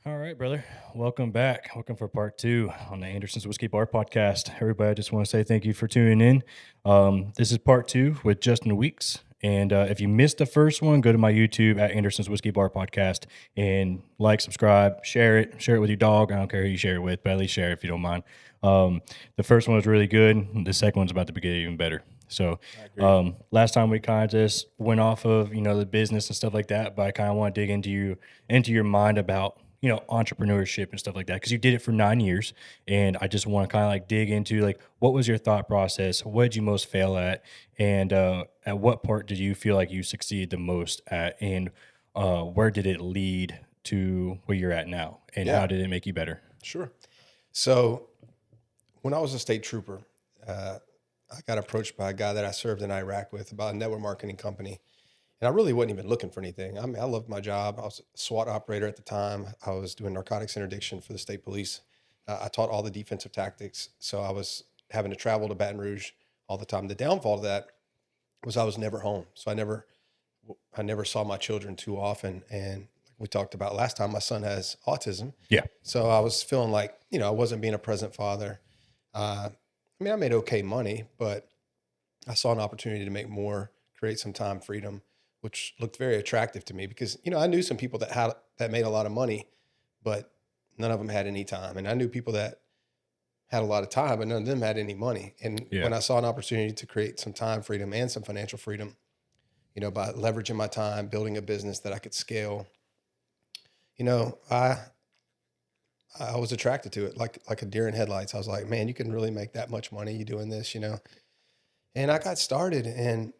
All right, brother. Welcome back. Welcome for part two on the Anderson's Whiskey Bar podcast. Everybody, I just want to say thank you for tuning in. This is part two with Justin Weeks. And if you missed the first one, go to my YouTube at Anderson's Whiskey Bar podcast and like, subscribe, share it with your dog. I don't care who you share it with, but at least share it if you don't mind. The first one was really good. The second one's about to get even better. So I agree. last time we kind of just went off of the business and stuff like that, but I kind of want to dig into your mind about entrepreneurship and stuff like that because you did it for 9 years, and I just want to kind of like dig into like what was your thought process, what did you most fail at, and at what part did you feel like you succeeded the most at, and where did it lead to where you're at now, and how Yeah, did it make you better? sure. So when I was a state trooper, uh, I got approached by a guy that I served in Iraq with about a network marketing company. And I really wasn't even looking for anything. I mean, I loved my job. I was a SWAT operator at the time. I was doing narcotics interdiction for the state police. I taught all the defensive tactics. So I was having to travel to Baton Rouge all the time. The downfall of that was I was never home. So I never saw my children too often. And like we talked about last time, my son has autism. Yeah. So I was feeling like, I wasn't being a present father. I mean, I made okay money, but I saw an opportunity to make more, create some time freedom, which looked very attractive to me because, I knew some people that made a lot of money, but none of them had any time. And I knew people that had a lot of time, but none of them had any money. And Yeah. when I saw an opportunity to create some time freedom and some financial freedom, by leveraging my time, building a business that I could scale, you know, I I was attracted to it like a deer in headlights. I was like, man, you can really make that much money you doing this. And I got started, and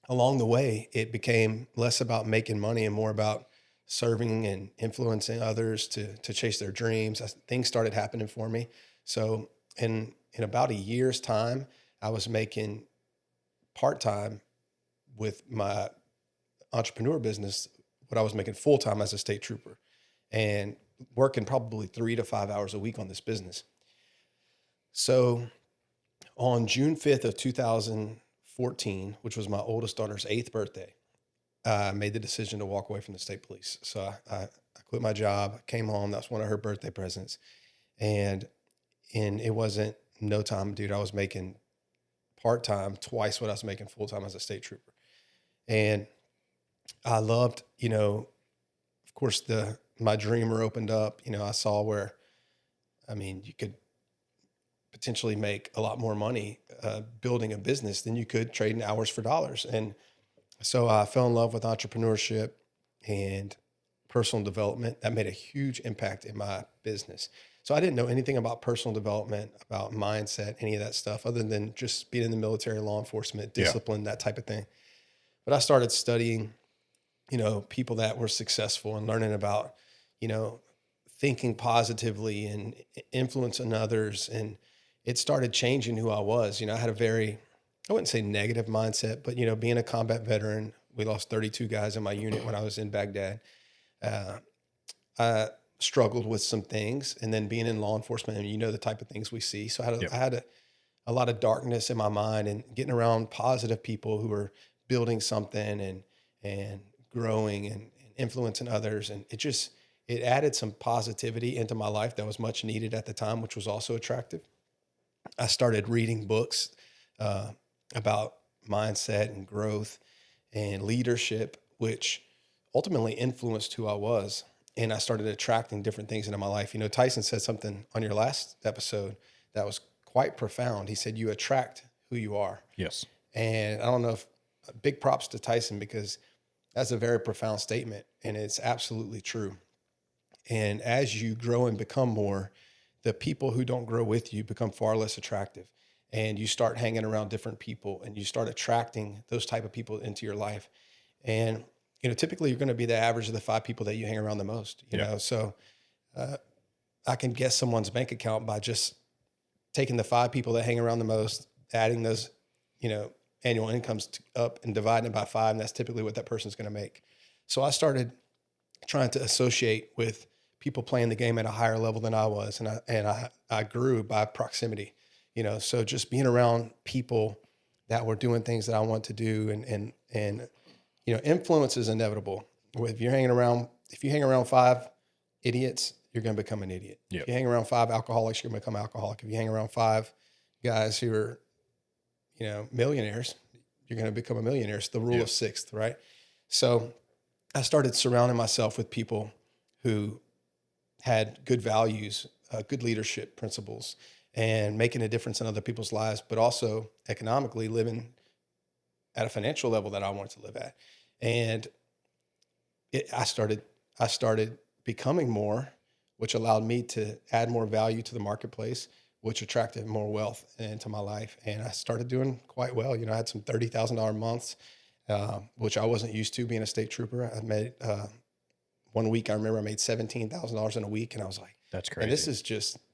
along the way, it became less about making money and more about serving and influencing others to chase their dreams. Things started happening for me. So in about a year's time, I was making part time with my entrepreneur business what I was making full time as a state trooper, and working probably 3 to 5 hours a week on this business. So on June 5th of 2014, which was my oldest daughter's eighth birthday, I made the decision to walk away from the state police. So I quit my job, came home. That's one of her birthday presents. And it wasn't no time, dude. I was making part time twice what I was making full time as a state trooper. And I loved, of course, the my dreamer opened up. I saw where, I mean, you could potentially make a lot more money building a business than you could trading hours for dollars. And so I fell in love with entrepreneurship and personal development. That made a huge impact in my business. So I didn't know anything about personal development, about mindset, any of that stuff, other than just being in the military, law enforcement, Yeah. discipline, that type of thing. But I started studying, people that were successful and learning about, you know, thinking positively and influencing others. And it started changing who I was. I had a very, I wouldn't say negative mindset, but, being a combat veteran, we lost 32 guys in my unit when I was in Baghdad. Uh, I struggled with some things, and then being in law enforcement, and the type of things we see. So Yep. I had a lot of darkness in my mind, and getting around positive people who are building something and growing and influencing others. And it added some positivity into my life that was much needed at the time, which was also attractive. I started reading books uh, about mindset and growth and leadership, which ultimately influenced who I was. And I started attracting different things into my life. Tyson said something on your last episode that was quite profound. He said, "You attract who you are." Yes. And I don't know if big props to Tyson, because that's a very profound statement, and it's absolutely true. And as you grow and become more, the people who don't grow with you become far less attractive. And you start hanging around different people, and you start attracting those type of people into your life. And, typically you're going to be the average of the five people that you hang around the most, Yeah. So uh, I can guess someone's bank account by just taking the five people that hang around the most, adding those, you know, annual incomes up and dividing it by five. And that's typically what that person's going to make. So I started trying to associate with people playing the game at a higher level than I was. And I grew by proximity, so just being around people that were doing things that I want to do, and influence is inevitable. If you hang around five idiots, you're going to become an idiot. Yep. If you hang around 5 alcoholics, you're going to become alcoholic. If you hang around 5 guys who are, millionaires, you're going to become a millionaire. It's the rule of sixth, right? So I started surrounding myself with people who had good values, good leadership principles, and making a difference in other people's lives, but also economically living at a financial level that I wanted to live at. And I started becoming more, which allowed me to add more value to the marketplace, which attracted more wealth into my life. And I started doing quite well. I had some $30,000 months, which I wasn't used to being a state trooper. I made, one week, I remember I made $17,000 in a week, and I was like, That's and crazy.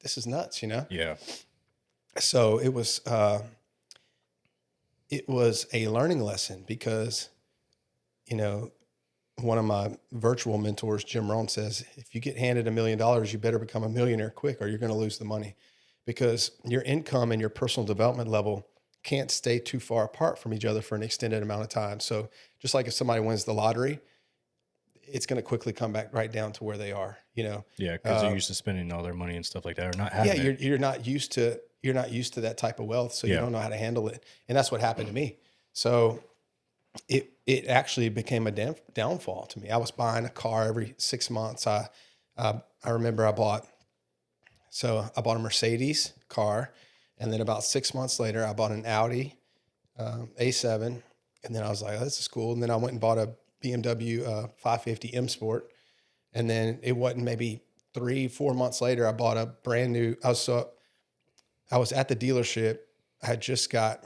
this is nuts, Yeah. So it was a learning lesson because, one of my virtual mentors, Jim Rohn, says, if you get handed $1 million, you better become a millionaire quick or you're going to lose the money, because your income and your personal development level can't stay too far apart from each other for an extended amount of time. So just like if somebody wins the lottery, it's going to quickly come back right down to where they are, Yeah, because they're used to spending all their money and stuff like that, or not yeah, having it. you're not used to that type of wealth, so you Yeah. don't know how to handle it. And that's what happened to me. So it actually became a downfall to me. I was buying a car every 6 months. I remember I bought a Mercedes car, and then about 6 months later, I bought an Audi A7, and then I was like, oh, this is cool. And then I went and bought a BMW 550 M Sport, and then it wasn't maybe 3-4 months later, I bought a brand new. I was at the dealership. I had just got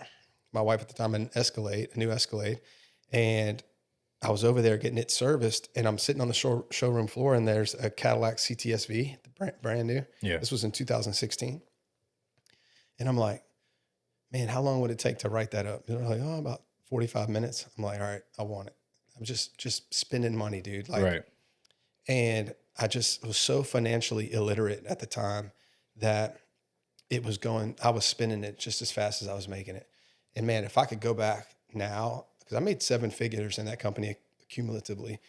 my wife at the time a new Escalade, and I was over there getting it serviced, and I'm sitting on the showroom floor, and there's a Cadillac CTSV, brand new. Yeah. This was in 2016. And I'm like, man, how long would it take to write that up? They're like, oh, about 45 minutes. I'm like, all right, I want it. I'm just spending money, dude. Like, Right. and I just was so financially illiterate at the time that I was spending it just as fast as I was making it. And man, if I could go back now, because I made 7 figures in that company cumulatively,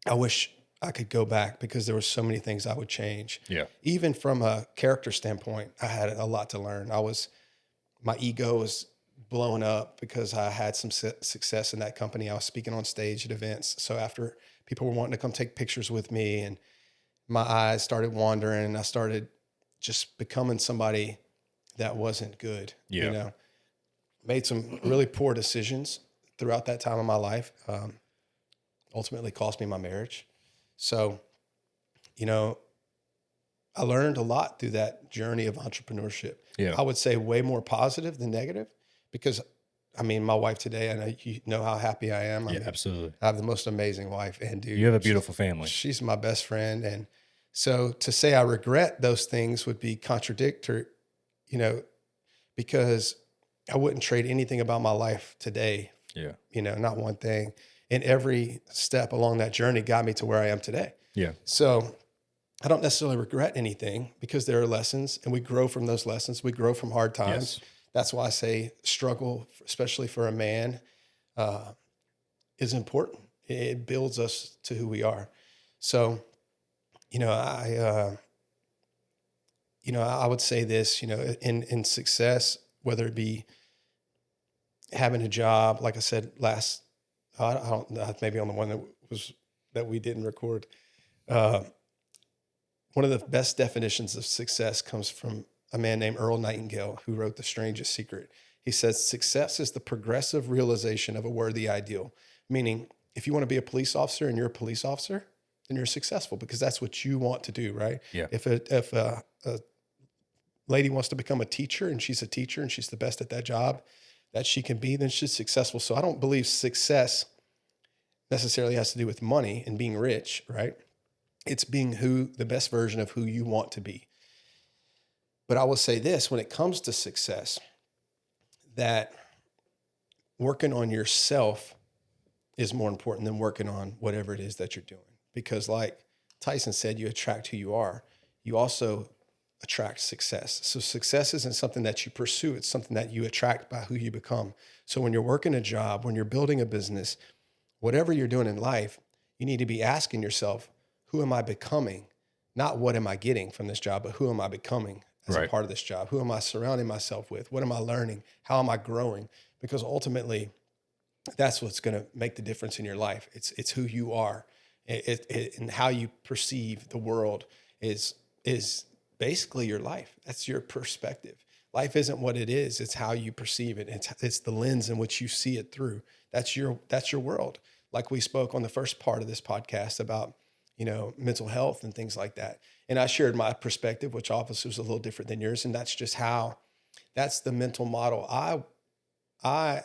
I wish I could go back because there were so many things I would change. Yeah. Even from a character standpoint, I had a lot to learn. My ego was blowing up because I had some success in that company. I was speaking on stage at events. So after people were wanting to come take pictures with me, and my eyes started wandering, and I started just becoming somebody that wasn't good, Yeah. Made some really poor decisions throughout that time of my life. Ultimately cost me my marriage. So, I learned a lot through that journey of entrepreneurship. Yeah. I would say way more positive than negative, because my wife today, I know you know how happy I am. Yeah, absolutely. I have the most amazing wife, and dude, You have a beautiful family. she's my best friend. And so to say I regret those things would be contradictory, because I wouldn't trade anything about my life today, Yeah. not one thing. And every step along that journey got me to where I am today. Yeah. So I don't necessarily regret anything, because there are lessons, and we grow from those lessons. We grow from hard times. Yes. That's why I say struggle, especially for a man, is important. It builds us to who we are. So, I would say this, in success, whether it be having a job, like I said I don't know, maybe on the one that we didn't record. One of the best definitions of success comes from a man named Earl Nightingale, who wrote The Strangest Secret. He says, success is the progressive realization of a worthy ideal. Meaning, if you want to be a police officer and you're a police officer, then you're successful, because that's what you want to do, right? Yeah. If a lady wants to become a teacher and she's a teacher and she's the best at that job that she can be, then she's successful. So I don't believe success necessarily has to do with money and being rich, right? It's being the best version of who you want to be. But I will say this, when it comes to success, that working on yourself is more important than working on whatever it is that you're doing. Because like Tyson said, you attract who you are. You also attract success. So success isn't something that you pursue. It's something that you attract by who you become. So when you're working a job, when you're building a business, whatever you're doing in life, you need to be asking yourself, who am I becoming? Not what am I getting from this job, but who am I becoming as a Right. part of this job? Who am I surrounding myself with? What am I learning? How am I growing? Because ultimately, that's what's going to make the difference in your life. It's who you are, and how you perceive the world is basically your life. That's your perspective. Life isn't what it is; it's how you perceive it. It's the lens in which you see it through. That's your world. Like we spoke on the first part of this podcast about, mental health and things like that. And I shared my perspective, which obviously was a little different than yours. And that's the mental model I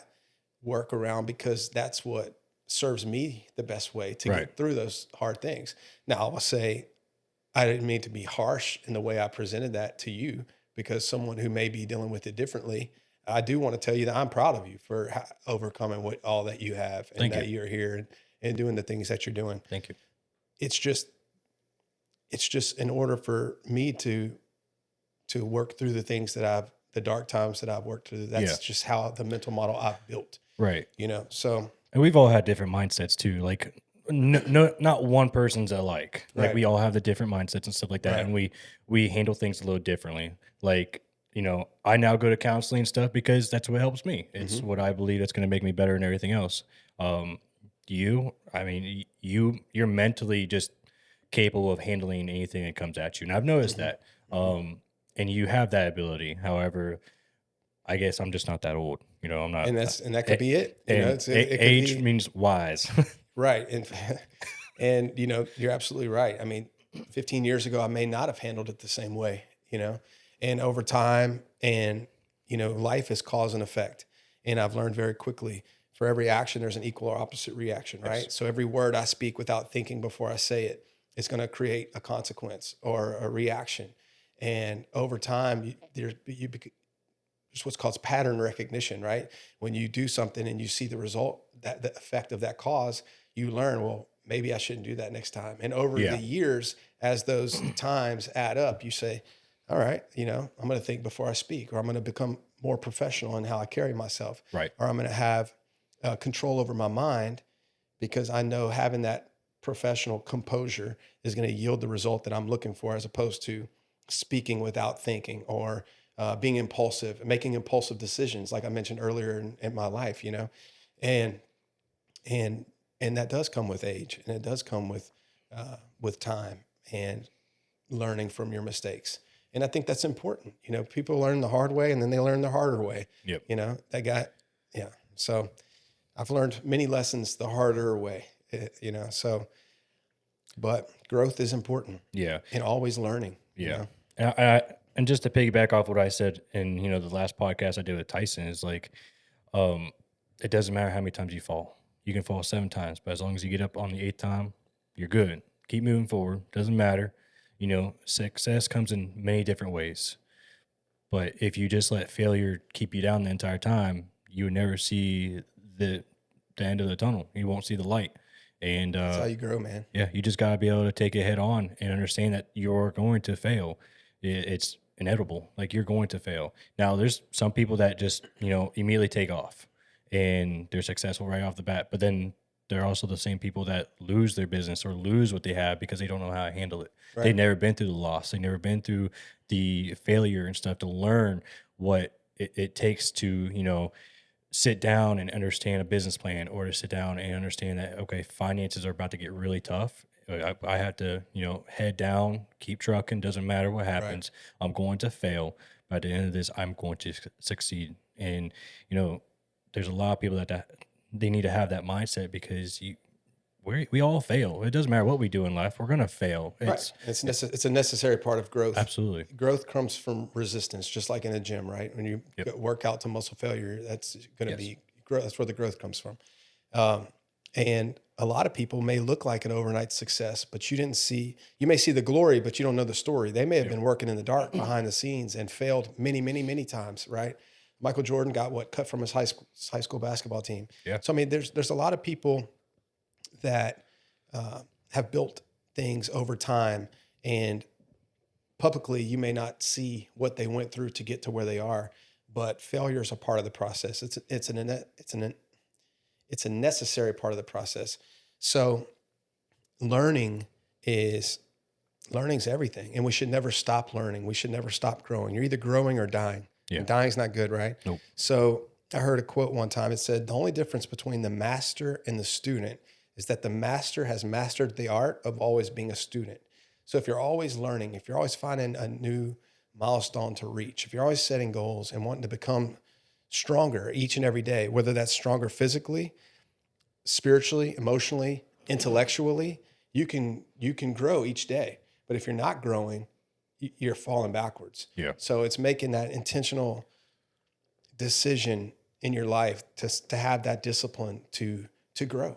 work around, because that's what serves me the best way to Right. get through those hard things. Now, I'll say I didn't mean to be harsh in the way I presented that to you, because someone who may be dealing with it differently, I do want to tell you that I'm proud of you for overcoming all that you have, and Thank you. that you're here, and doing the things that you're doing. Thank you. It's just, in order for me to work through the dark times that I've worked through. Yeah. That's just how the mental model I've built, Right. So, And we've all had different mindsets too. Like, no, not one person's alike. Like, right, we all have the different mindsets and stuff like that, right. and we handle things a little differently. Like, I now go to counseling and stuff because that's what helps me. It's Mhm. what I believe that's going to make me better and everything else. Um, I mean, you're mentally just capable of handling anything that comes at you, and I've noticed Mhm. that. Mhm. And you have that ability. However, I guess I'm just not that old. I'm not. And that could A- be it. and It could age be means wise. right. And you're absolutely right. I mean, 15 years ago, I may not have handled it the same way, and over time, and life is cause and effect. And I've learned very quickly, for every action, there's an equal or opposite reaction, Yes. right? So every word I speak without thinking before I say it is going to create a consequence or a reaction. And over time, there's what's called pattern recognition, right? When you do something and you see the result, that the effect of that cause, you learn, well, maybe I shouldn't do that next time. And over the Yeah. years, as those times add up, you say, all right, I'm going to think before I speak, or I'm going to become more professional in how I carry myself, Right. or I'm going to have control over my mind, because I know having that professional composure is going to yield the result that I'm looking for, as opposed to speaking without thinking, or being impulsive, making impulsive decisions, like I mentioned earlier in my life, and and and that does come with age, and it does come with time and learning from your mistakes. And I think that's important. People learn the hard way, and then they learn the harder way. Yep. That got, yeah. So I've learned many lessons the harder way, so, but growth is important, Yeah. and always learning, Yeah. And just to piggyback off what I said in the last podcast I did with Tyson is like, um, it doesn't matter how many times you fall. You can fall 7 times, but as long as you get up on the 8th time, you're good. Keep moving forward. Doesn't matter. Success comes in many different ways. But if you just let failure keep you down the entire time, you would never see the the end of the tunnel. You won't see the light. And That's how you grow, man. yeah, you just got to be able to take it head on and understand that you're going to fail. It's inevitable. Like, you're going to fail. Now, there's some people that just, immediately take off and they're successful right off the bat. But then there are also the same people that lose their business or lose what they have because they don't know how to handle it. They've Right. never been through the loss. They've never been through the failure and stuff to learn what it takes to, sit down and understand a business plan, or to sit down and understand that, okay, finances are about to get really tough. I have to, head down, keep trucking. Doesn't matter what Right. happens. I'm going to fail. By the end of this, I'm going to succeed. And, there's a lot of people that they need to have that mindset, because we all fail. It doesn't matter what we do in life. We're going to fail. Right. It's a necessary part of growth. Absolutely. Growth comes from resistance, just like in a gym, right? When you Yep. work out to muscle failure, that's going to Yes. be growth. That's where the growth comes from. Um, and a lot of people may look like an overnight success, but you may see the glory, but you don't know the story. They may have Yep. been working in the dark behind the scenes and failed many, many, many times, right? Michael Jordan got cut from his high school basketball team. Yeah. So, I mean, there's a lot of people that have built things over time, and publicly you may not see what they went through to get to where they are, but failure is a part of the process. It's a necessary part of the process. So learning is learning's everything, and we should never stop learning. We should never stop growing. You're either growing or dying, Yeah. and dying's not good, right? Nope. So I heard a quote one time. It said, the only difference between the master and the student is that the master has mastered the art of always being a student. So if you're always learning, if you're always finding a new milestone to reach, if you're always setting goals and wanting to become stronger each and every day, whether that's stronger physically, spiritually, emotionally, intellectually, you can grow each day. But if you're not growing, you're falling backwards. Yeah. So it's making that intentional decision in your life to have that discipline to grow,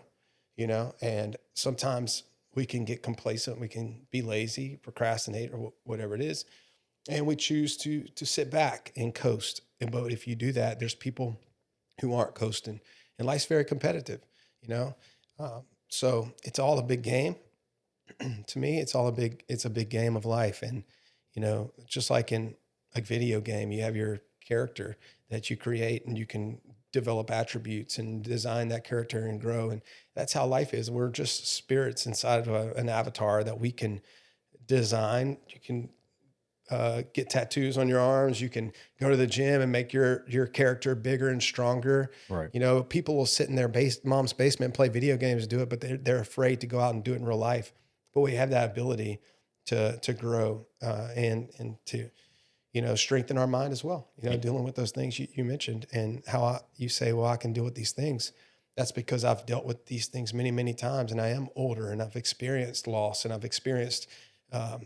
and sometimes we can get complacent, we can be lazy, procrastinate, or whatever it is, and we choose to sit back and coast. But if you do that, there's people who aren't coasting, and life's very competitive, so it's all a big game. To me, it's a big game of life. And, just like in a video game, you have your character that you create, and you can develop attributes and design that character and grow. And that's how life is. We're just spirits inside of an avatar that we can design. You can get tattoos on your arms. You can go to the gym and make your character bigger and stronger. Right. People will sit in their mom's basement and play video games and do it, but they're afraid to go out and do it in real life. But we have that ability to grow and to strengthen our mind as well. Dealing with those things you mentioned, and how you say, well, I can deal with these things. That's because I've dealt with these things many, many times, and I am older, and I've experienced loss, and I've experienced a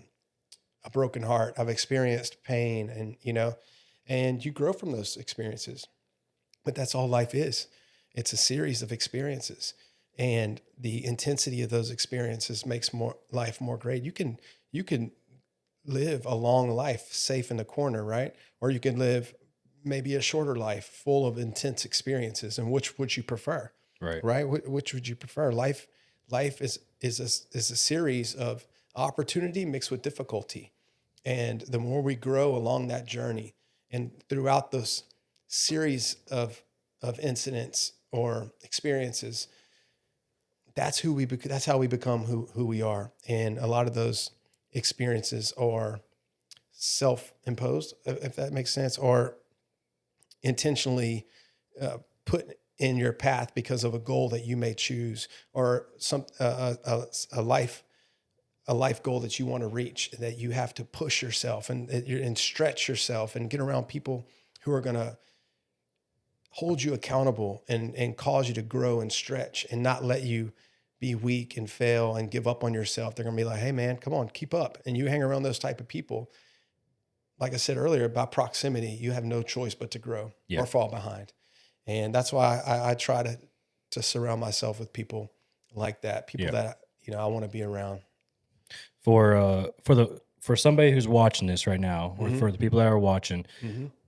broken heart. I've experienced pain, and you grow from those experiences. But that's all life is. It's a series of experiences, and the intensity of those experiences makes life more great. You can live a long life safe in the corner, right? Or you can live maybe a shorter life full of intense experiences. And which would you prefer? Right. Right? Which would you prefer? Life is a series of opportunity mixed with difficulty. And the more we grow along that journey and throughout those series of incidents or experiences, that's how we become who we are. And a lot of those experiences are self-imposed, if that makes sense, or intentionally put in your path because of a goal that you may choose, or a life goal that you want to reach, that you have to push yourself and stretch yourself and get around people who are going to hold you accountable and cause you to grow and stretch and not let you be weak and fail and give up on yourself. They're going to be like, hey man, come on, keep up. And you hang around those type of people, like I said earlier, by proximity, you have no choice but to grow or fall behind. And that's why I try to surround myself with people like that, people that, I want to be around. For somebody who's watching this right now, or for the people that are watching,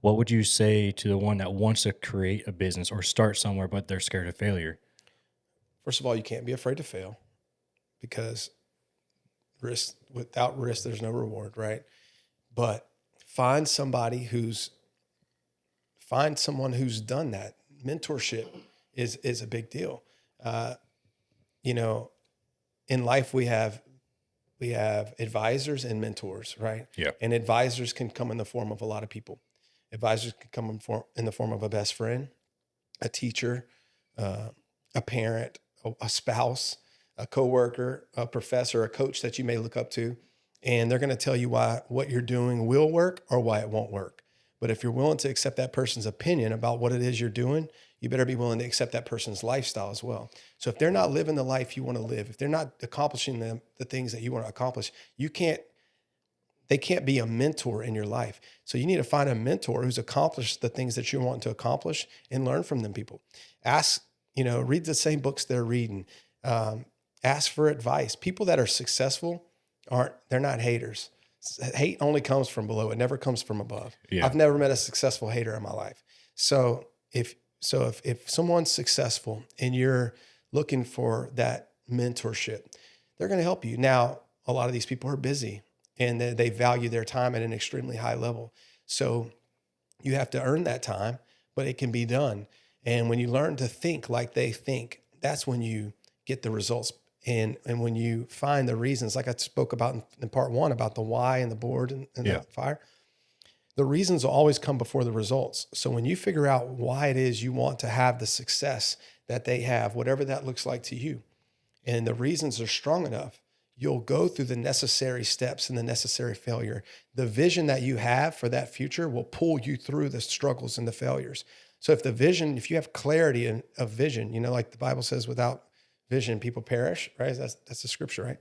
what would you say to the one that wants to create a business or start somewhere, but they're scared of failure? First of all, you can't be afraid to fail, because without risk, there's no reward, right? But find someone who's done that. Mentorship is a big deal. In life we have advisors and mentors, right? Yeah. And advisors can come in the form of a lot of people. Advisors can come in the form of a best friend, a teacher, a parent, a spouse, a coworker, a professor, a coach that you may look up to. And they're going to tell you why what you're doing will work or why it won't work. But if you're willing to accept that person's opinion about what it is you're doing, you better be willing to accept that person's lifestyle as well. So if they're not living the life you want to live, if they're not accomplishing the things that you want to accomplish, they can't be a mentor in your life. So you need to find a mentor who's accomplished the things that you want to accomplish and learn from them people. Read the same books they're reading. Ask for advice. People that are successful they're not haters. Hate only comes from below. It never comes from above. Yeah. I've never met a successful hater in my life. So if someone's successful and you're looking for that mentorship, they're going to help you. Now, a lot of these people are busy and they value their time at an extremely high level. So you have to earn that time, but it can be done. And when you learn to think like they think, that's when you get the results And when you find the reasons, like I spoke about in part one, about the why and the board and Yeah. the fire, the reasons will always come before the results. So when you figure out why it is you want to have the success that they have, whatever that looks like to you, and the reasons are strong enough, you'll go through the necessary steps and the necessary failure. The vision that you have for that future will pull you through the struggles and the failures. So if you have clarity of vision, like the Bible says, without vision, people perish, right? That's the scripture, right?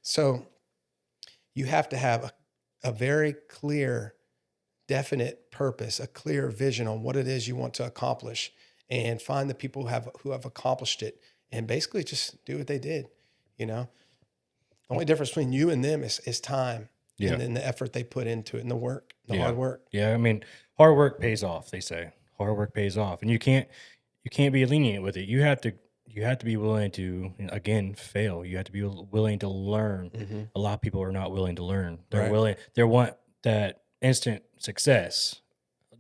So you have to have a very clear, definite purpose, a clear vision on what it is you want to accomplish, and find the people who have accomplished it, and basically just do what they did. The only difference between you and them is time, Yeah. and then the effort they put into it, and the work, the Yeah. hard work. Yeah. I mean, hard work pays off, they say. Hard work pays off. And you can't be lenient with it. You have to be willing to, again, fail. You have to be willing to learn. Mm-hmm. A lot of people are not willing to learn. Right. They want that instant success.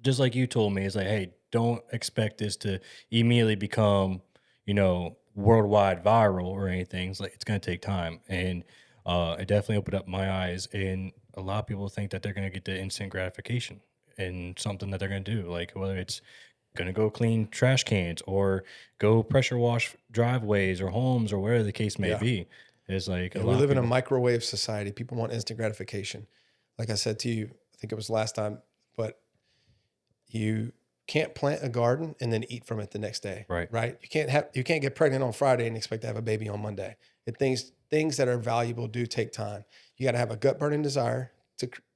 Just like you told me, it's like, hey, don't expect this to immediately become, worldwide viral or anything. It's like, it's going to take time. And it definitely opened up my eyes. And a lot of people think that they're going to get the instant gratification and something that they're going to do, like whether it's going to go clean trash cans or go pressure wash driveways or homes or whatever the case may Yeah. be. It's like Yeah, a we lot live of in a people. microwave society. People want instant gratification. Like I said to you, I think it was last time, but you can't plant a garden and then eat from it the next day. Right. Right. You can't get pregnant on Friday and expect to have a baby on Monday. Things that are valuable do take time. You got to have a gut burning desire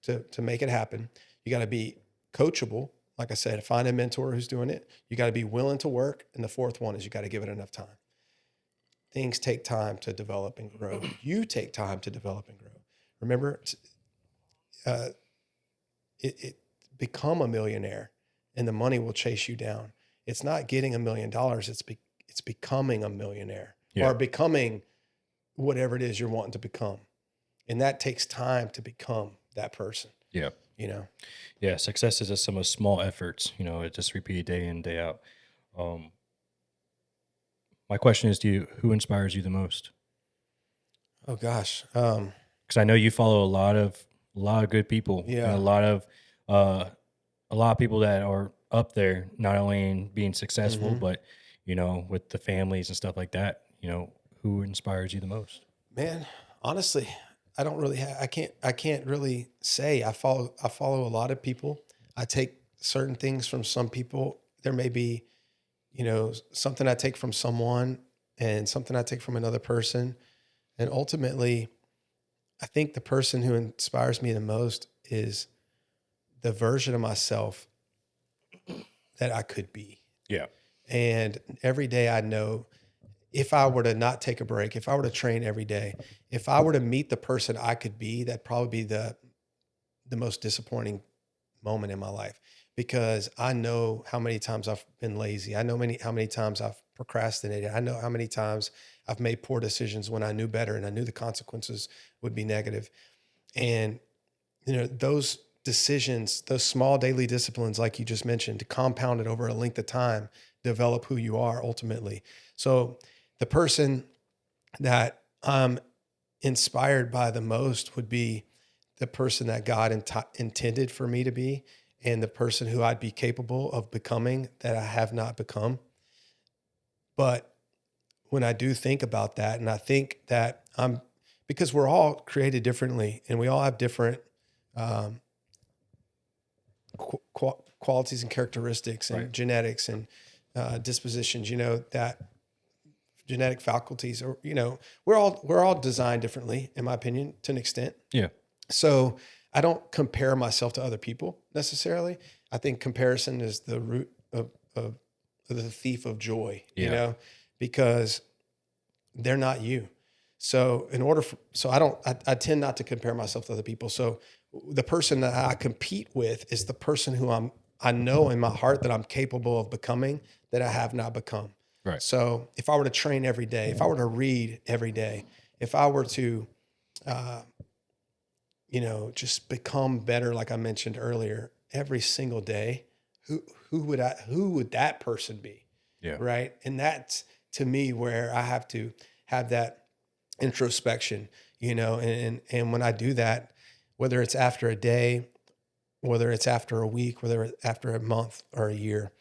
to make it happen. You got to be coachable. Like I said, find a mentor who's doing it. You got to be willing to work. And the fourth one is you got to give it enough time. Things take time to develop and grow. You take time to develop and grow. Remember, become a millionaire, and the money will chase you down. It's not getting $1 million. It's becoming a millionaire, Yeah. or becoming whatever it is you're wanting to become. And that takes time to become that person. Yeah. Yeah. Success is just some of small efforts, it just repeated day in, day out. My question is to you, who inspires you the most? Oh gosh. Because I know you follow a lot of good people and Yeah. a lot of people that are up there, not only in being successful, Mhm. but with the families and stuff like that. Who inspires you the most? Man, honestly, I don't really I can't really say. I follow a lot of people. I take certain things from some people. There may be, something I take from someone and something I take from another person. And ultimately, I think the person who inspires me the most is the version of myself that I could be. Yeah. And every day I know, if I were to not take a break, if I were to train every day, if I were to meet the person I could be, that'd probably be the most disappointing moment in my life, because I know how many times I've been lazy. I know how many times I've procrastinated. I know how many times I've made poor decisions when I knew better and I knew the consequences would be negative. And those decisions, those small daily disciplines, like you just mentioned, compounded over a length of time, develop who you are ultimately. So the person that I'm inspired by the most would be the person that God intended for me to be, and the person who I'd be capable of becoming that I have not become. But when I do think about that, and I think that because we're all created differently and we all have different um, qualities and characteristics and Right. genetics and dispositions, that genetic faculties, or we're all designed differently, in my opinion, to an extent. Yeah. So I don't compare myself to other people necessarily. I think comparison is the root of the thief of joy, Yeah. because they're not you. So I tend not to compare myself to other people. So the person that I compete with is the person who I know in my heart that I'm capable of becoming, that I have not become. Right. So if I were to train every day, if I were to read every day, if I were to, just become better, like I mentioned earlier, every single day, who would that person be? Yeah. Right. And that's, to me, where I have to have that introspection, and when I do that, whether it's after a day, whether it's after a week, whether it's after a month or a year,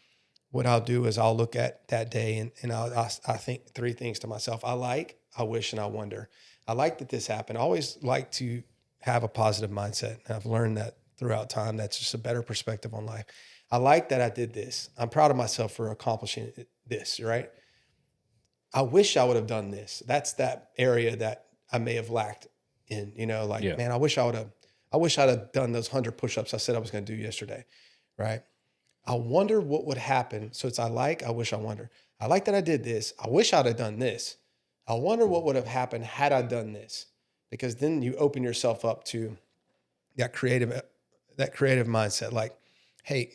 what I'll do is I'll look at that day and I think three things to myself. I like, I wish, and I wonder. I like that this happened. I always like to have a positive mindset. And I've learned that throughout time. That's just a better perspective on life. I like that I did this. I'm proud of myself for accomplishing this, right? I wish I would have done this. That's that area that I may have lacked in, like, Yeah. man, I wish I'd have done those 100 push-ups I said I was going to do yesterday. Right. I wonder what would happen. So it's, I like, I wish, I wonder. I like that I did this. I wish I'd have done this. I wonder what would have happened had I done this, because then you open yourself up to that creative mindset. Like, hey,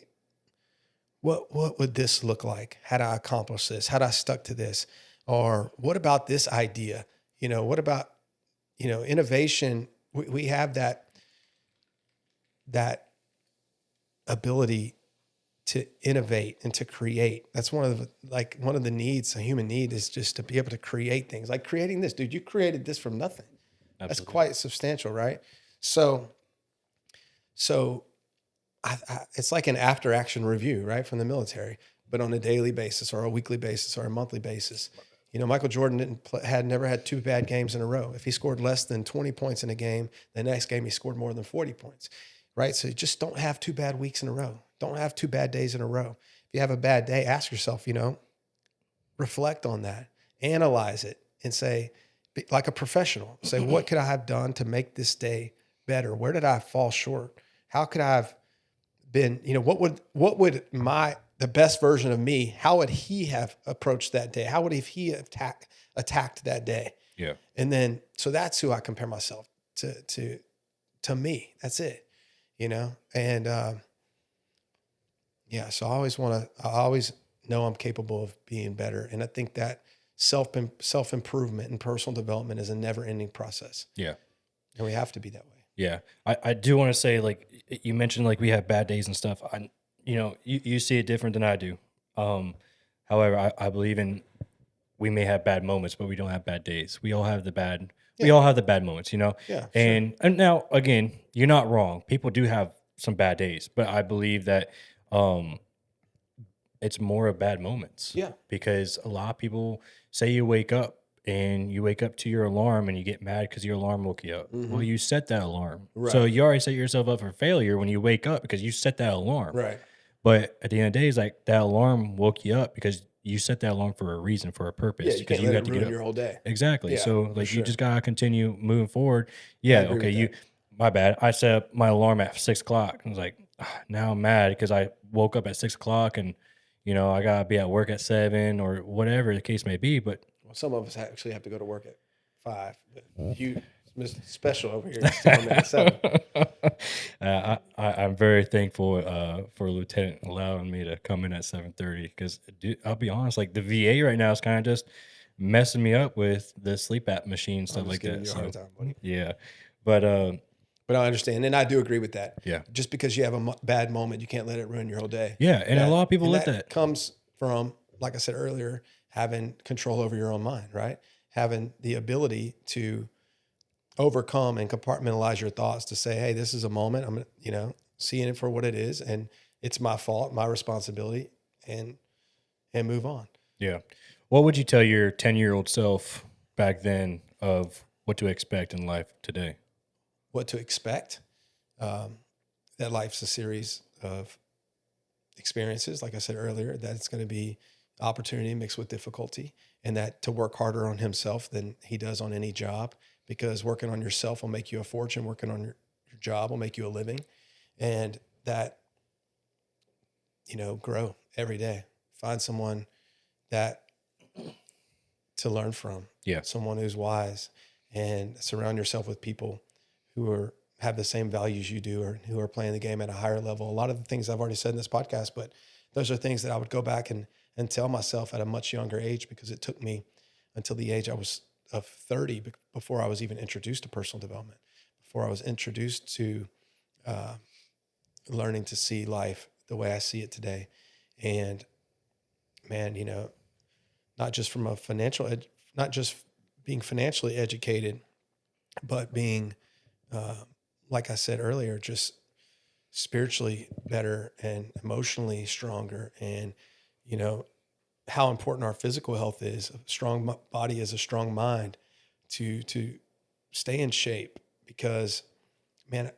what would this look like had I accomplished this? Had I stuck to this? Or what about this idea? What about, innovation? We have that ability to innovate and to create. That's one of the needs, a human need, is just to be able to create things. Like creating this, dude, you created this from nothing. That's Absolutely. quite substantial, right? So it's like an after action review, right, from the military, but on a daily basis or a weekly basis or a monthly basis. Michael Jordan had never had two bad games in a row. If he scored less than 20 points in a game, the next game he scored more than 40 points, right? So you just don't have two bad weeks in a row. Don't have two bad days in a row. If you have a bad day, ask yourself, reflect on that, analyze it, and say, like a professional, say, what could I have done to make this day better? Where did I fall short? How could I have been, what would the best version of me, how would he have approached that day? How would he have attacked that day? Yeah. And then, so that's who I compare myself to me. That's it, and, yeah. So I always know I'm capable of being better. And I think that self-improvement and personal development is a never ending process. Yeah. And we have to be that way. Yeah. I do want to say, like you mentioned, like we have bad days and stuff. You see it different than I do. However, I believe in, we may have bad moments, but we don't have bad days. We all have the bad moments, Yeah. Sure. And now again, you're not wrong. People do have some bad days, but I believe that it's more of bad moments. Yeah. Because a lot of people say you wake up to your alarm and you get mad because your alarm woke you up. Mm-hmm. Well, you set that alarm. Right. So you already set yourself up for failure when you wake up because you set that alarm. Right. But at the end of the day, it's like that alarm woke you up because you set that alarm for a reason, for a purpose. Yeah. You because can't let it ruin your whole day. Exactly. Yeah, So like sure. you just gotta continue moving forward. Yeah. agree Okay. with that. My bad. I set up my alarm at 6 o'clock. I was like, now I'm mad because I woke up at 6 o'clock and I gotta be at work at 7 or whatever the case may be. But Well, some of us actually have to go to work at 5. But you, Mr. Special over here, still at 7. I'm very thankful for Lieutenant allowing me to come in at 7:30 because I'll be honest, like the VA right now is kind of just messing me up with the sleep app machine, stuff like that. You a hard time, buddy. Yeah, but I understand, and I do agree with that. Yeah. Just because you have a bad moment, you can't let it ruin your whole day. Yeah, and a lot of people let that comes from, like I said earlier, having control over your own mind, right? Having the ability to overcome and compartmentalize your thoughts to say, hey, this is a moment. I'm, seeing it for what it is, and it's my fault, my responsibility, and move on. Yeah. What would you tell your 10-year-old self back then of what to expect in life today? What to expect? That life's a series of experiences, like I said earlier, that it's going to be opportunity mixed with difficulty, and that to work harder on himself than he does on any job, because working on yourself will make you a fortune. Working on your job will make you a living, and that, grow every day. Find someone that to learn from. Yeah. Someone who's wise, and surround yourself with people who have the same values you do, or who are playing the game at a higher level. A lot of the things I've already said in this podcast, but those are things that I would go back and tell myself at a much younger age, because it took me until the age I was of 30 before I was even introduced to personal development, before I was introduced to learning to see life the way I see it today. And man, not just from a financial not just being financially educated, but being, like I said earlier, just spiritually better and emotionally stronger. And, you know, how important our physical health is. A strong body is a strong mind to stay in shape, because, man,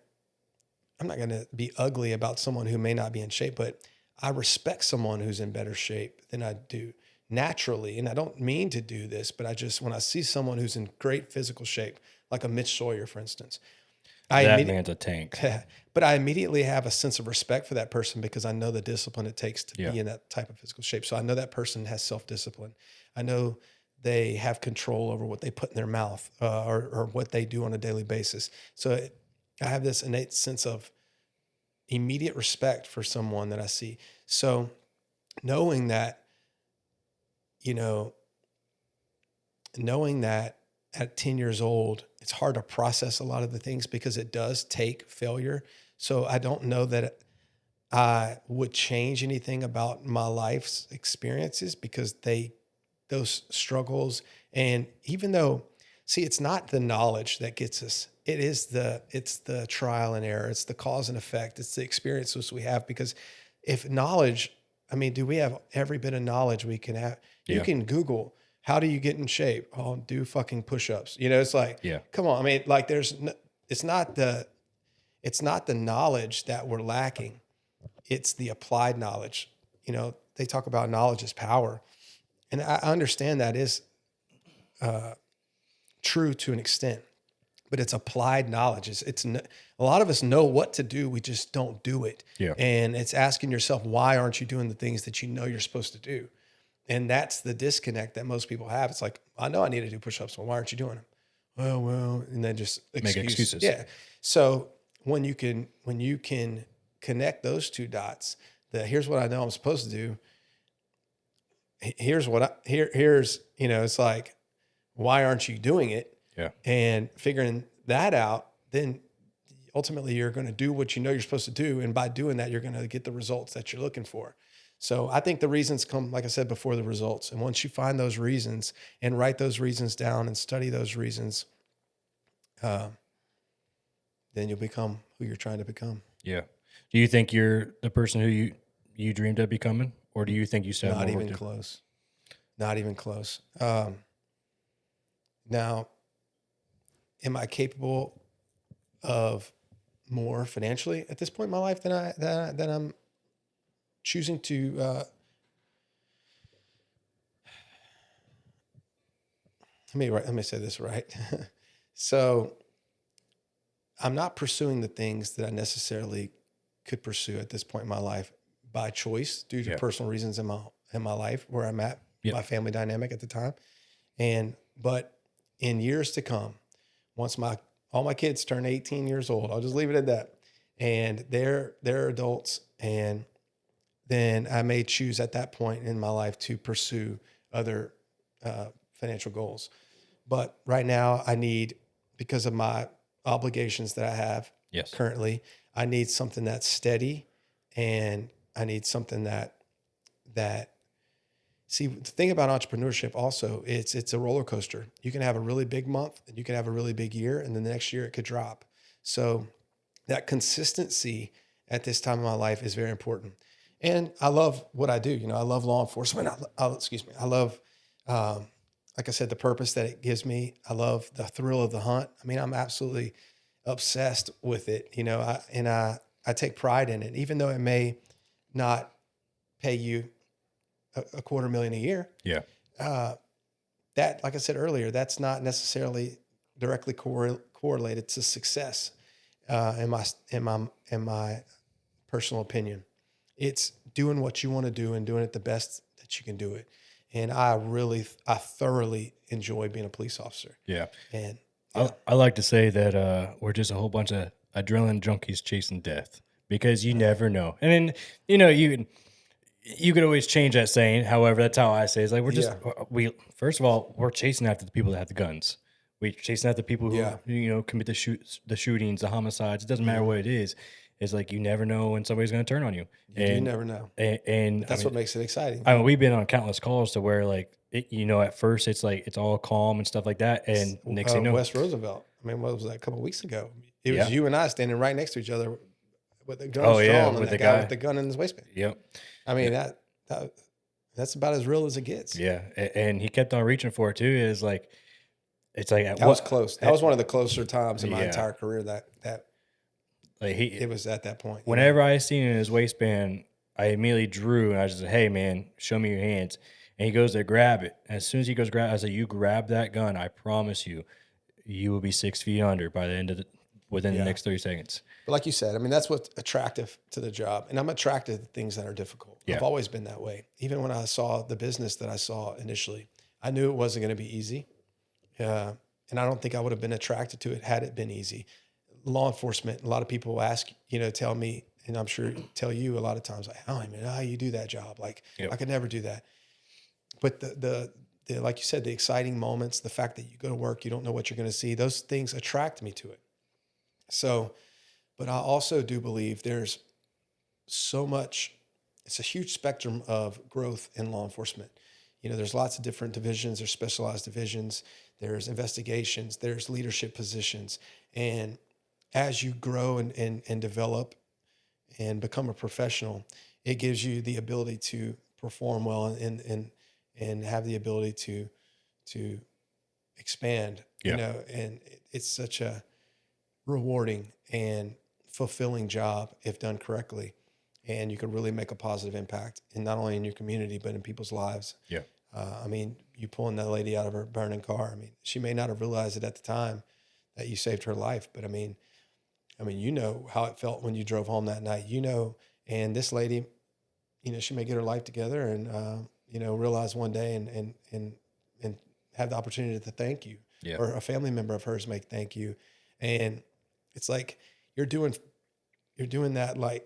I'm not going to be ugly about someone who may not be in shape, but I respect someone who's in better shape than I do naturally. And I don't mean to do this, but when I see someone who's in great physical shape, like a Mitch Sawyer, for instance, I That immediately, man's a tank. but I immediately have a sense of respect for that person, because I know the discipline it takes to Yeah. be in that type of physical shape. So I know that person has self-discipline. I know they have control over what they put in their mouth, or what they do on a daily basis. So I have this innate sense of immediate respect for someone that I see. So knowing that, you know, knowing that at 10 years old, it's hard to process a lot of the things, because it does take failure. So I don't know that I would change anything about my life's experiences, because those struggles, and even though, see, it's not the knowledge that gets us. It's the trial and error. It's the cause and effect. It's the experiences we have. Because if knowledge, I mean, do we have every bit of knowledge we can have? You Yeah. can Google, how do you get in shape? Oh, do fucking push-ups. You know, it's like, Yeah. come on. I mean, like it's not the knowledge that we're lacking. It's the applied knowledge. You know, they talk about knowledge is power. And I understand that is true to an extent, but it's applied knowledge. A lot of us know what to do, we just don't do it. Yeah. And it's asking yourself, why aren't you doing the things that you know you're supposed to do? And that's the disconnect that most people have. It's like, I know I need to do push-ups, well, why aren't you doing them? Well, and then just Make excuses. Yeah. So when you can connect those two dots, that here's what I know I'm supposed to do. Here's it's like, why aren't you doing it? Yeah. And figuring that out, then ultimately you're going to do what you know you're supposed to do. And by doing that, you're going to get the results that you're looking for. So I think the reasons come, like I said, before the results. And once you find those reasons and write those reasons down and study those reasons, then you'll become who you're trying to become. Yeah. Do you think you're the person who you dreamed of becoming, or do you think you still have Not more work even to- close. Not even close. Now, am I capable of more financially at this point in my life than I'm choosing to? Let me say this right. So, I'm not pursuing the things that I necessarily could pursue at this point in my life by choice, due to Yeah. personal reasons in my life, where I'm at, Yep. my family dynamic at the time. But in years to come, once all my kids turn 18 years old, I'll just leave it at that, and they're adults, and then I may choose at that point in my life to pursue other financial goals. But right now, because of my obligations that I have Yes. currently, I need something that's steady, and I need something that see, the thing about entrepreneurship also, it's a roller coaster. You can have a really big month, and you can have a really big year, and then the next year it could drop. So that consistency at this time of my life is very important. And I love what I do. You know, I love law enforcement. Excuse me. I love, like I said, the purpose that it gives me. I love the thrill of the hunt. I mean, I'm absolutely obsessed with it. You know, I take pride in it, even though it may not pay you a $250,000 a year. Yeah. That, like I said earlier, that's not necessarily directly correlated to success. In my personal opinion, it's doing what you want to do and doing it the best that you can do it. And I thoroughly enjoy being a police officer. Yeah. And I like to say that we're just a whole bunch of adrenaline junkies chasing death, because you never know. And then, you could always change that saying. However, that's how I say it. It's like first of all, we're chasing after the people that have the guns. We're chasing after the people who Yeah. commit the shootings, the homicides. It doesn't matter what it is. is like you never know when somebody's going to turn on you. You do never know. And But that's what makes it exciting. I mean, we've been on countless calls to where like at first it's like it's all calm and stuff like that, and next thing you know, West Roosevelt. I mean, what was that, a couple of weeks ago? It was yeah, you and I standing right next to each other with the guns oh yeah, drawn and with that the guy guy, with the gun in his waistband. yep, I mean, yeah, that's about as real as it gets. yeah, and he kept on reaching for it too. Is like it's like at That was what, close. That was one of the closer times in my yeah, entire career that like he it was at that point. whenever I seen it in his waistband, I immediately drew and I just said, "Hey, man, show me your hands." And he goes to grab it. As soon as he goes grab, I said, "You grab that gun. I promise you, you will be 6 feet under by the end of within the Yeah. next 30 seconds." But like you said, I mean, that's what's attractive to the job. And I'm attracted to things that are difficult. Yeah. I've always been that way. Even when I saw the business that I saw initially, I knew it wasn't going to be easy. And I don't think I would have been attracted to it had it been easy. Law enforcement, a lot of people ask, tell me, and I'm sure tell you a lot of times, like, oh, I mean, how you do that job? Like, Yep. I could never do that. But the like you said, the exciting moments, the fact that you go to work, you don't know what you're going to see, those things attract me to it. So, but I also do believe there's so much, it's a huge spectrum of growth in law enforcement. There's lots of different divisions, there's specialized divisions, there's investigations, there's leadership positions. And as you grow and develop and become a professional, it gives you the ability to perform well and have the ability to expand, Yeah. and it's such a rewarding and fulfilling job if done correctly. And you can really make a positive impact, and not only in your community, but in people's lives. Yeah. I mean, you pulling that lady out of her burning car. I mean, she may not have realized it at the time that you saved her life, but I mean, how it felt when you drove home that night, and this lady, she may get her life together and, realize one day and have the opportunity to thank you, Yeah. or a family member of hers may thank you. And it's like, you're doing that, like,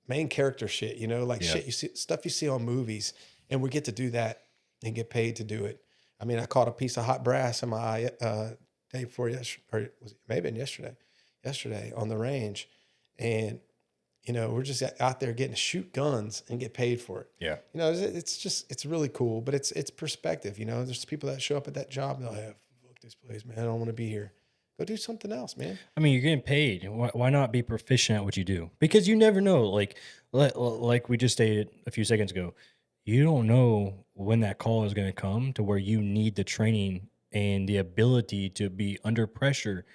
main character shit, like Yeah. shit stuff you see on movies, and we get to do that and get paid to do it. I mean, I caught a piece of hot brass in my eye day before yesterday, or was it maybe yesterday on the range, and we're just out there getting to shoot guns and get paid for it. Yeah. It's really cool, but it's perspective. There's people that show up at that job and they're like, fuck this place, man, I don't want to be here. Go do something else, man. I mean, you're getting paid. Why not be proficient at what you do? Because you never know. Like we just stated a few seconds ago, you don't know when that call is going to come to where you need the training and the ability to be under pressure.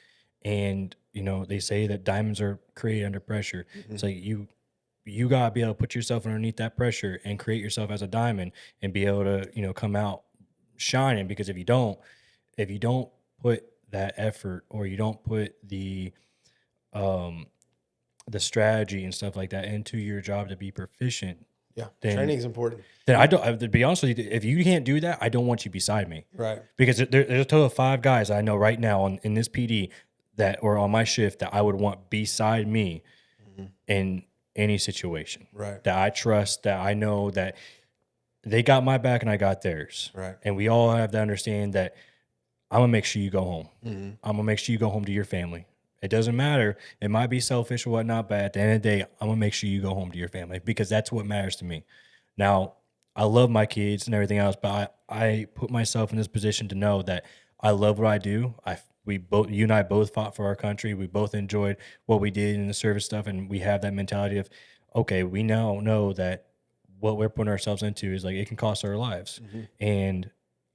And they say that diamonds are created under pressure. Mm-hmm. It's like you gotta be able to put yourself underneath that pressure and create yourself as a diamond and be able to come out shining. Because if you don't put that effort, or you don't put um the strategy and stuff like that into your job to be proficient, Yeah, then training is important. I don't. To be honest with you, if you can't do that, I don't want you beside me. Right. Because there's a total of 5 guys I know right now in this PD that, or on my shift, that I would want beside me in any situation. Right. That I trust, that I know that they got my back and I got theirs. Right. And we all have to understand that I'm gonna make sure you go home. Mm-hmm. I'm gonna make sure you go home to your family. It doesn't matter. It might be selfish or whatnot, but at the end of the day, I'm gonna make sure you go home to your family, because that's what matters to me. Now, I love my kids and everything else, but I put myself in this position to know that I love what I do. You and I both fought for our country. We both enjoyed what we did in the service stuff, and we have that mentality of, okay, we now know that what we're putting ourselves into is like, it can cost our lives. Mm-hmm. And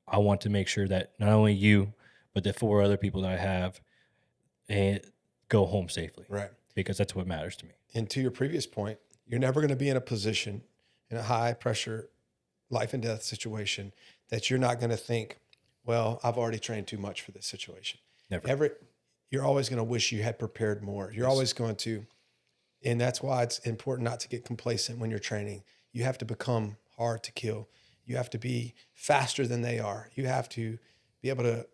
I want to make sure that not only you, but the 4 other people that I have, and go home safely. Right. Because that's what matters to me. And to your previous point, you're never going to be in a position, in a high pressure life and death situation, that you're not going to think, well, I've already trained too much for this situation. Never. You're always going to wish you had prepared more. You're always going to, and that's why it's important not to get complacent when you're training. You have to become hard to kill. You have to be faster than they are. You have to be able to,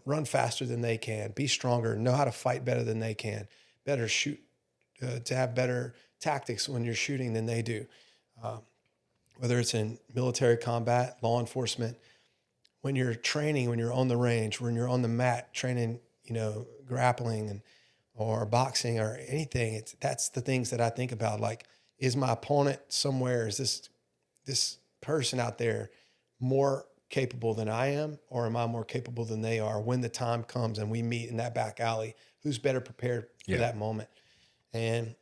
run faster than they can, be stronger, know how to fight better than they can, better shoot, to have better tactics when you're shooting than they do. Whether it's in military combat, law enforcement, when you're training, when you're on the range, when you're on the mat training, grappling and or boxing or anything, that's the things that I think about. Like, is my opponent somewhere? Is this person out there more capable than I am, or am I more capable than they are? When the time comes and we meet in that back alley, who's better prepared for Yeah. that moment? And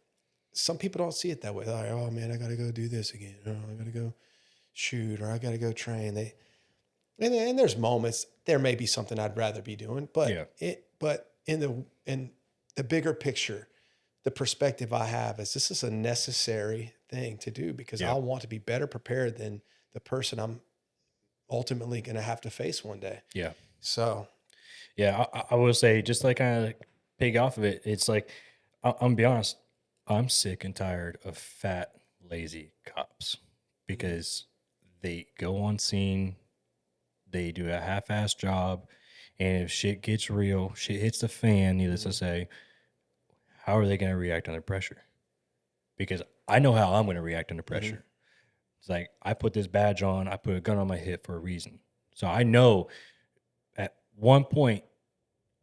some people don't see it that way. They're like, oh man, I got to go do this again. Oh, I got to go shoot, or I got to go train. And there's moments there may be something I'd rather be doing, Yeah. but in the bigger picture, the perspective I have is this is a necessary thing to do because I Yeah. want to be better prepared than the person I'm ultimately going to have to face one day. Yeah. So, Yeah. I will say, just like kind of pig off of it, it's like, I'm gonna be honest, I'm sick and tired of fat, lazy cops mhm, because they go on scene, they do a half assed job, and if shit gets real, shit hits the fan, needless to mhm, say, how are they going to react under pressure? Because I know how I'm going to react under mhm, pressure. It's like, I put this badge on, I put a gun on my hip for a reason. So I know at one point,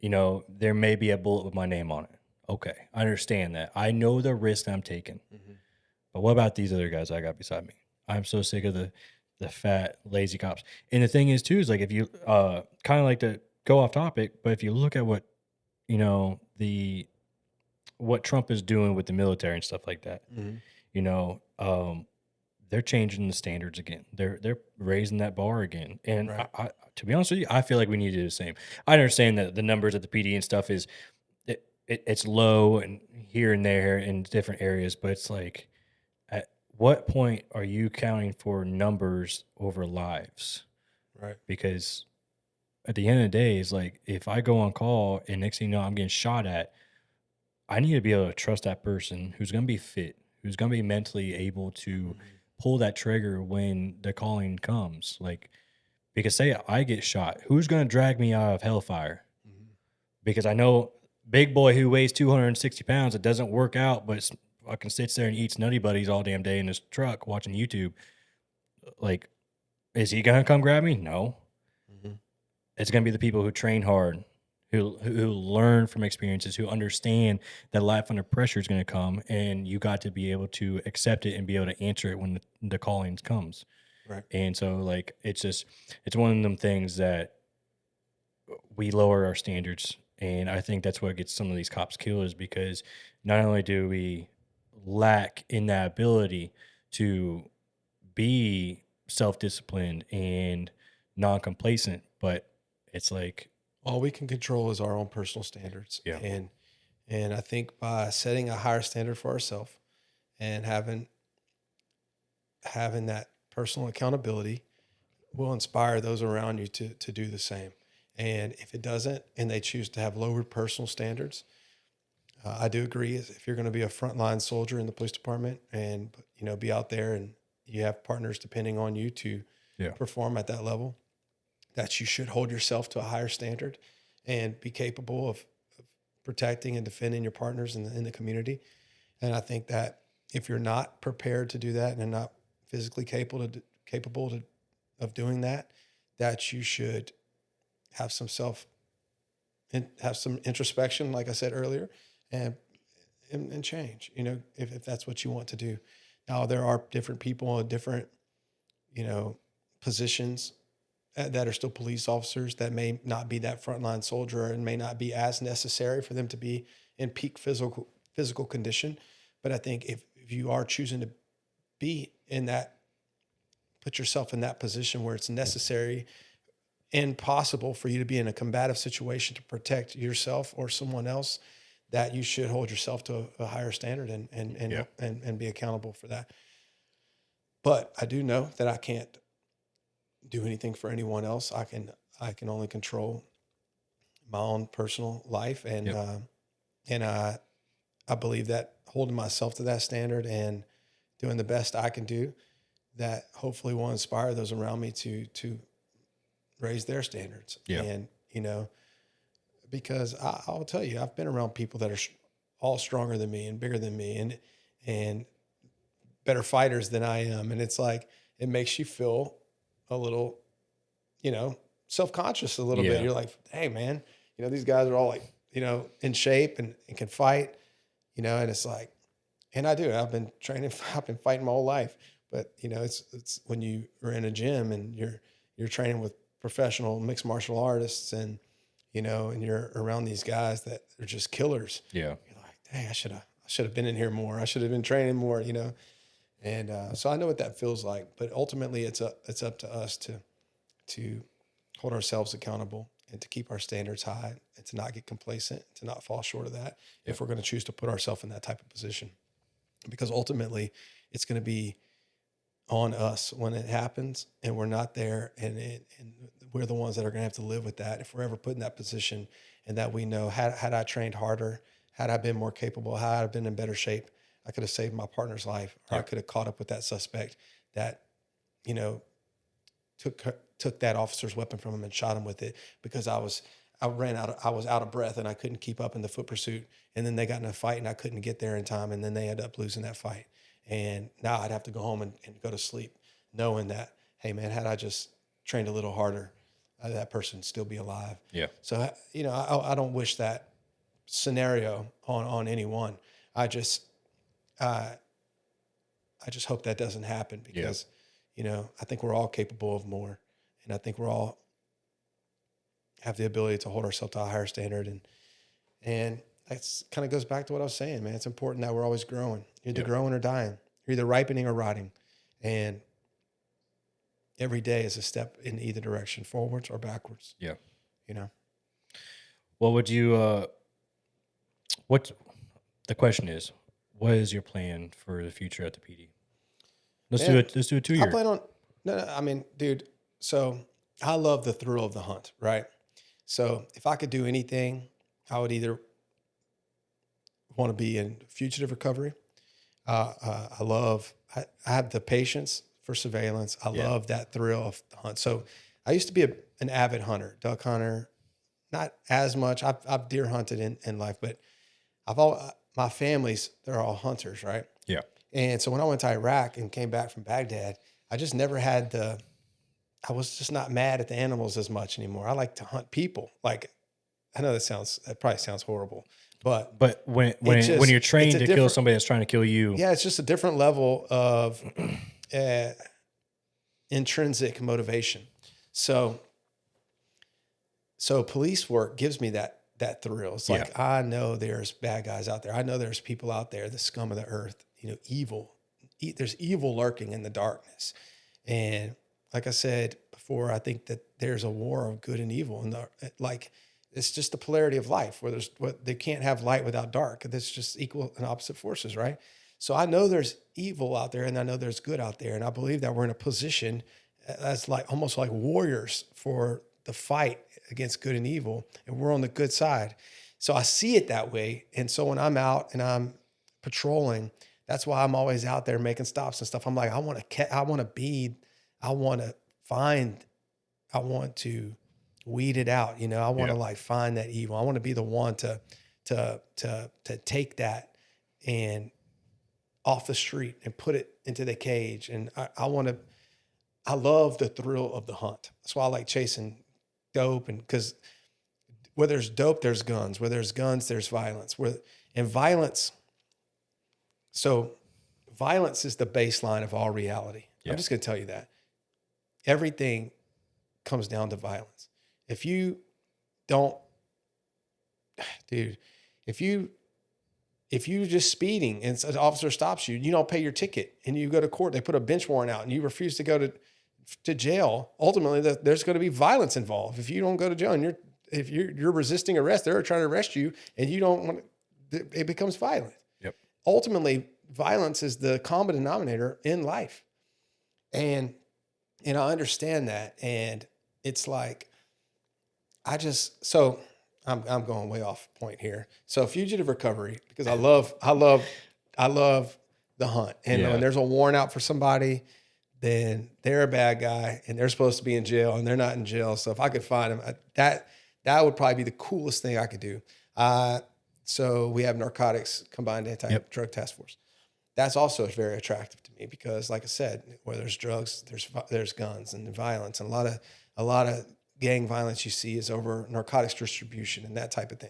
there may be a bullet with my name on it. Okay, I understand that. I know the risk I'm taking. mhm. But what about these other guys I got beside me? I'm so sick of the fat, lazy cops. And the thing is too, is like, if you kind of like to go off topic, but if you look at what, the what Trump is doing with the military and stuff like that, Mhm. you know, they're changing the standards again. They're raising that bar again. And Right. to be honest with you, I feel like we need to do the same. I understand that the numbers at the PD and stuff is it's low and here and there in different areas, but it's like, at what point are you counting for numbers over lives? Right. Because at the end of the day, it's like, if I go on call and next thing you know I'm getting shot at, I need to be able to trust that person who's going to be fit, who's going to be mentally able to Mhm, pull that trigger when the calling comes. Like, because say I get shot, who's going to drag me out of hellfire? mhm. Because I know big boy who weighs 260 pounds, it doesn't work out, but fucking sits there and eats Nutty Buddies all damn day in his truck watching YouTube. Like, is he going to come grab me? No. Mhm. It's going to be the people who train hard, who learn from experiences, who understand that life under pressure is going to come, and you got to be able to accept it and be able to answer it when the calling comes. Right. And so, like, it's one of them things that we lower our standards, and I think that's what gets some of these cops killed, is because not only do we lack in that ability to be self-disciplined and non-complacent, but it's like, All we can control is our own personal standards. yeah, And I think by setting a higher standard for ourselves and having that personal accountability will inspire those around you to do the same. And if it doesn't, and they choose to have lower personal standards, I do agree. If you're going to be a frontline soldier in the police department and be out there and you have partners depending on you to yeah, perform at that level, that you should hold yourself to a higher standard and be capable of protecting and defending your partners in the community. And I think that if you're not prepared to do that and not physically of doing that, that you should have some have some introspection, like I said earlier, and and change. If that's what you want to do. Now there are different people in different you know positions that are still police officers that may not be that frontline soldier and may not be as necessary for them to be in peak physical condition. But I think if you are choosing to be in that, put yourself in that position where it's necessary and possible for you to be in a combative situation to protect yourself or someone else, that you should hold yourself to a higher standard yeah, and be accountable for that. But I do know that I can't do anything for anyone else. I can only control my own personal life, yep, and I believe that holding myself to that standard and doing the best I can do, that hopefully will inspire those around me to raise their standards. yeah, And because I'll tell you, I've been around people that are all stronger than me and bigger than me and better fighters than I am, and it's like it makes you feel a little, self conscious a little bit. yeah, You're like, hey man, these guys are all like in shape and can fight, and it's like, and I do. I've been training. I've been fighting my whole life. But it's when you are in a gym and you're training with professional mixed martial artists, and you're around these guys that are just killers. Yeah. You're like, dang, I should have been in here more. I should have been training more. And so I know what that feels like. But ultimately, it's up to us to hold ourselves accountable and to keep our standards high and to not get complacent, to not fall short of that if we're going to choose to put ourselves in that type of position. Because ultimately, it's going to be on us when it happens and we're not there, and we're the ones that are going to have to live with that if we're ever put in that position. And that we know, had I trained harder, had I been more capable, had I been in better shape, I could have saved my partner's life, or I could have caught up with that suspect that took that officer's weapon from him and shot him with it, because I was out of breath and I couldn't keep up in the foot pursuit. And then they got in a fight and I couldn't get there in time. And then they ended up losing that fight. And now I'd have to go home and go to sleep knowing that, hey man, had I just trained a little harder, that person would still be alive. Yeah. So, I don't wish that scenario on anyone. I just hope that doesn't happen, because, I think we're all capable of more. And I think we're all have the ability to hold ourselves to a higher standard. And that's kind of goes back to what I was saying, man. It's important that we're always growing. You're either growing or dying. You're either ripening or rotting. And every day is a step in either direction, forwards or backwards. Yeah. What would you, the question is, what is your plan for the future at the PD? Let's do a 2 year. I plan on, no, I mean, dude, so I love the thrill of the hunt, right? So if I could do anything, I would either want to be in fugitive recovery. I have the patience for surveillance. I love that thrill of the hunt. So I used to be an avid hunter, duck hunter, not as much. I've deer hunted in life, but my family's, they're all hunters, right? Yeah. And so when I went to Iraq and came back from Baghdad, I just never had I was just not mad at the animals as much anymore. I like to hunt people. Like, I know that probably sounds horrible, but when you're trained to kill somebody that's trying to kill you, it's just a different level of intrinsic motivation. So police work gives me that thrill. It's like, I know there's bad guys out there. I know there's people out there, the scum of the earth, evil. There's evil lurking in the darkness. And like I said before, I think that there's a war of good and evil. And it's just the polarity of life, where they can't have light without dark. That's just equal and opposite forces, right? So I know there's evil out there and I know there's good out there. And I believe that we're in a position that's almost like warriors for the fight against good and evil. And we're on the good side. So I see it that way. And so when I'm out and I'm patrolling, that's why I'm always out there making stops and stuff. I'm like, I want to weed it out. I want to find that evil. I want to be the one to take that and off the street and put it into the cage. And I love the thrill of the hunt. That's why I like chasing dope. And because where there's dope, there's guns. Where there's guns, there's violence. So violence is the baseline of all reality. I'm just going to tell you that. Everything comes down to violence. If you don't, dude, if you just speeding and an officer stops you, you don't pay your ticket and you go to court, they put a bench warrant out and you refuse to go to jail, ultimately there's going to be violence involved. If you don't go to jail and if you're resisting arrest, they're trying to arrest you and you don't want to, it becomes violent. Yep. Ultimately, violence is the common denominator in life. And I understand that. And it's like, I'm going way off point here. So fugitive recovery, because I love the hunt. And when there's a warrant out for somebody, then they're a bad guy and they're supposed to be in jail and they're not in jail. So if I could find them, that would probably be the coolest thing I could do. So we have narcotics combined anti-drug task force. That's also very attractive to me because, like I said, where there's drugs, there's guns and violence, and a lot of gang violence you see is over narcotics distribution and that type of thing.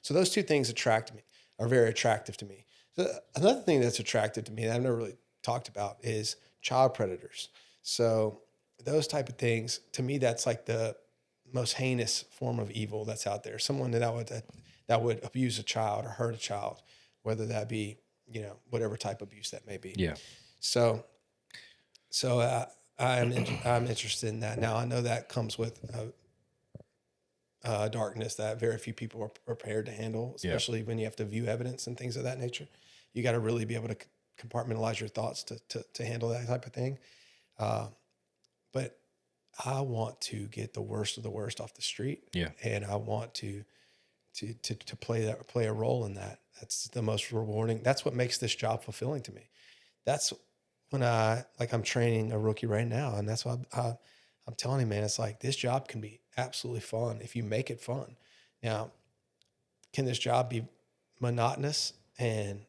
So those two things are very attractive to me. So another thing that's attractive to me that I've never really talked about is child predators. So those type of things, to me, that's like the most heinous form of evil that's out there. Someone that would abuse a child or hurt a child, whether that be, whatever type of abuse that may be. Yeah. So, I'm interested in that. Now I know that comes with darkness that very few people are prepared to handle, especially when you have to view evidence and things of that nature. You got to really be able to compartmentalize your thoughts to handle that type of thing. But I want to get the worst of the worst off the street. Yeah. And I want to play a role in that. That's the most rewarding. That's what makes this job fulfilling to me. That's when I'm training a rookie right now. And that's why I'm telling him, man, it's like this job can be absolutely fun if you make it fun. Now, can this job be monotonous and,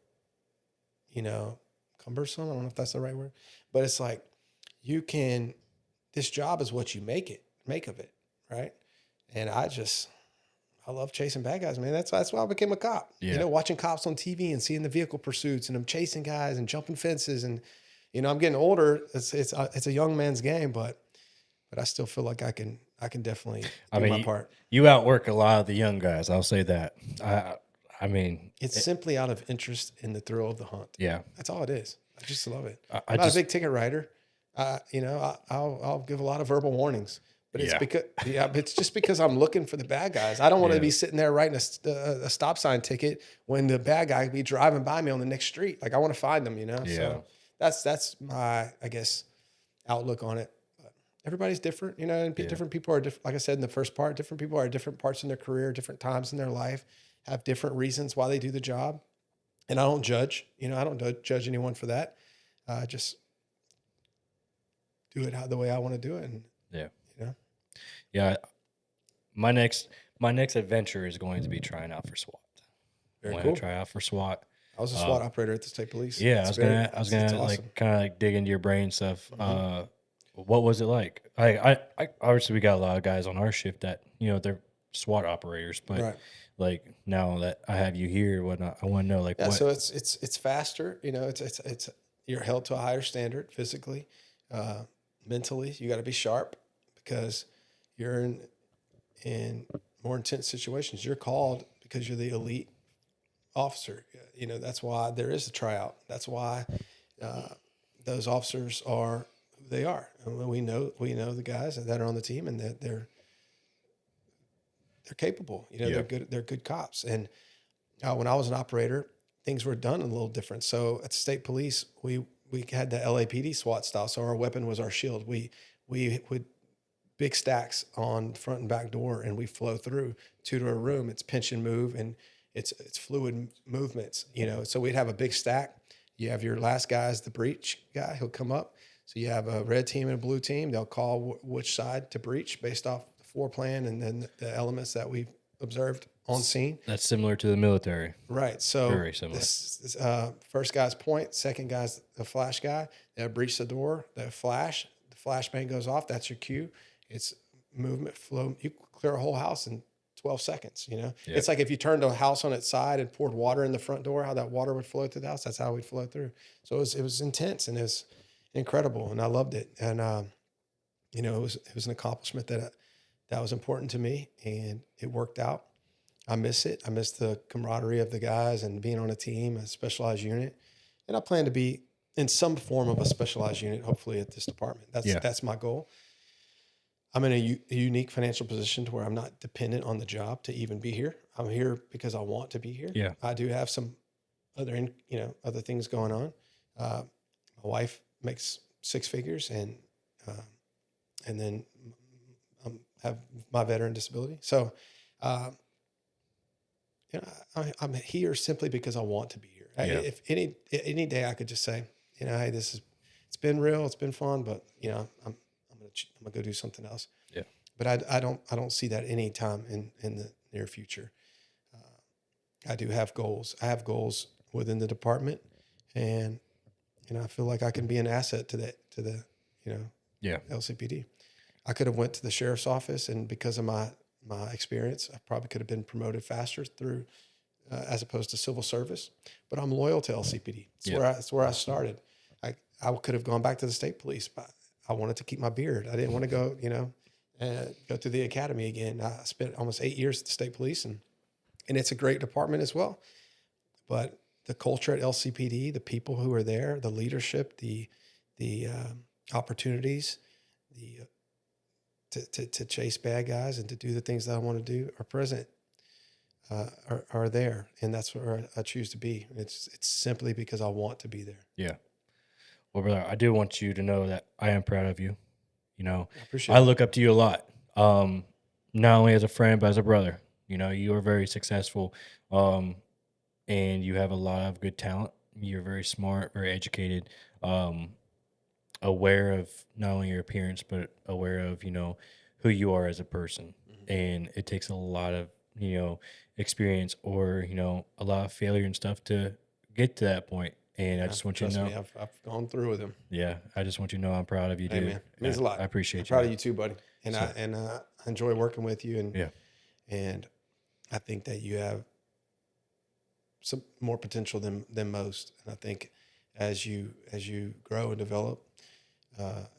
cumbersome? I don't know if that's the right word, but it's like this job is what you make of it. Right. And I love chasing bad guys, man. That's why I became a cop. Yeah. Watching cops on TV and seeing the vehicle pursuits and them chasing guys and jumping fences. And, I'm getting older. It's a young man's game, but I still feel like I can definitely do my part. You outwork a lot of the young guys. I'll say that. I mean, it's simply out of interest in the thrill of the hunt. Yeah. That's all it is. I just love it. I'm not a big ticket writer. I'll give a lot of verbal warnings. But it's just because I'm looking for the bad guys. I don't want to be sitting there writing a stop sign ticket when the bad guy be driving by me on the next street. Like I want to find them, Yeah. So that's my, I guess, outlook on it. But everybody's different, and different people are different. Like I said in the first part, different people are at different parts in their career, different times in their life, have different reasons why they do the job. And I don't judge. I don't judge anyone for that. I just do it the way I want to do it. And yeah, my next adventure is going to be trying out for SWAT. Very I cool. want to try out for SWAT. I was a SWAT operator at the state police. Yeah, I was gonna awesome. Like kind of like dig into your brain stuff. Mm-hmm. What was it like? I obviously we got a lot of guys on our shift that they're SWAT operators, but like now that I have you here, whatnot, I want to know like what. So it's faster. It's you're held to a higher standard physically, mentally. You got to be sharp because you're in more intense situations. You're called because you're the elite officer. That's why there is a tryout. That's why those officers are who they are. And we know the guys that are on the team and that they're capable. They're good cops. And when I was an operator, things were done a little different. So at the state police, we had the LAPD SWAT style. So our weapon was our shield. We would big stacks on front and back door, and we flow through to a room. It's pinch and move, and it's fluid movements. So we'd have a big stack. You have your last guy is the breach guy. He'll come up. So you have a red team and a blue team. They'll call which side to breach based off the floor plan and then the elements that we've observed on scene. That's similar to the military. Right. So very similar. This first guy's point, second guy's the flash guy. They'll breach the door, the flashbang goes off. That's your cue. It's movement, flow. You clear a whole house in 12 seconds, It's like if you turned a house on its side and poured water in the front door, how that water would flow through the house. That's how we'd flow through. So it was intense and it was incredible. And I loved it. And, it was an accomplishment that was important to me and it worked out. I miss it. I miss the camaraderie of the guys and being on a team, a specialized unit. And I plan to be in some form of a specialized unit, hopefully at this department. That's my goal. I'm in a unique financial position to where I'm not dependent on the job to even be here. I'm here because I want to be here. Yeah. I do have some other things going on. My wife makes 6 figures and then have my veteran disability. So, I'm here simply because I want to be here. Yeah. If any day I could just say, hey, it's been real, it's been fun, but I'm gonna go do something else. Yeah. But I don't see that any time in the near future. I do have goals. I have goals within the department, and I feel like I can be an asset to the LCPD. I could have went to the sheriff's office, and because of my my experience. I probably could have been promoted faster through, as opposed to civil service, but I'm loyal to LCPD. It's where I started. I could have gone back to the state police, but I wanted to keep my beard. I didn't want to go, go to the academy again. I spent almost 8 years at the state police, and it's a great department as well. But the culture at LCPD, the people who are there, the leadership, the opportunities, the to chase bad guys and to do the things that I want to do are present, are there, and that's where I choose to be. It's simply because I want to be there. Yeah. Well, brother, I do want you to know that I am proud of you. I appreciate I it. look up to you a lot, not only as a friend, but as a brother. You are very successful, and you have a lot of good talent. You're very smart, very educated, aware of not only your appearance, but aware of, who you are as a person. And it takes a lot of, experience or, a lot of failure and stuff to get to that point. And I just want you to Trust know, me, I've gone through with him. yeah, I just want you to know I'm proud of you, Hey dude. man, it means a lot. I I'm appreciate you. proud of man. you too, buddy. And So- I enjoy working with you, Yeah. and I think that you have some more potential than most. And I think as you grow and develop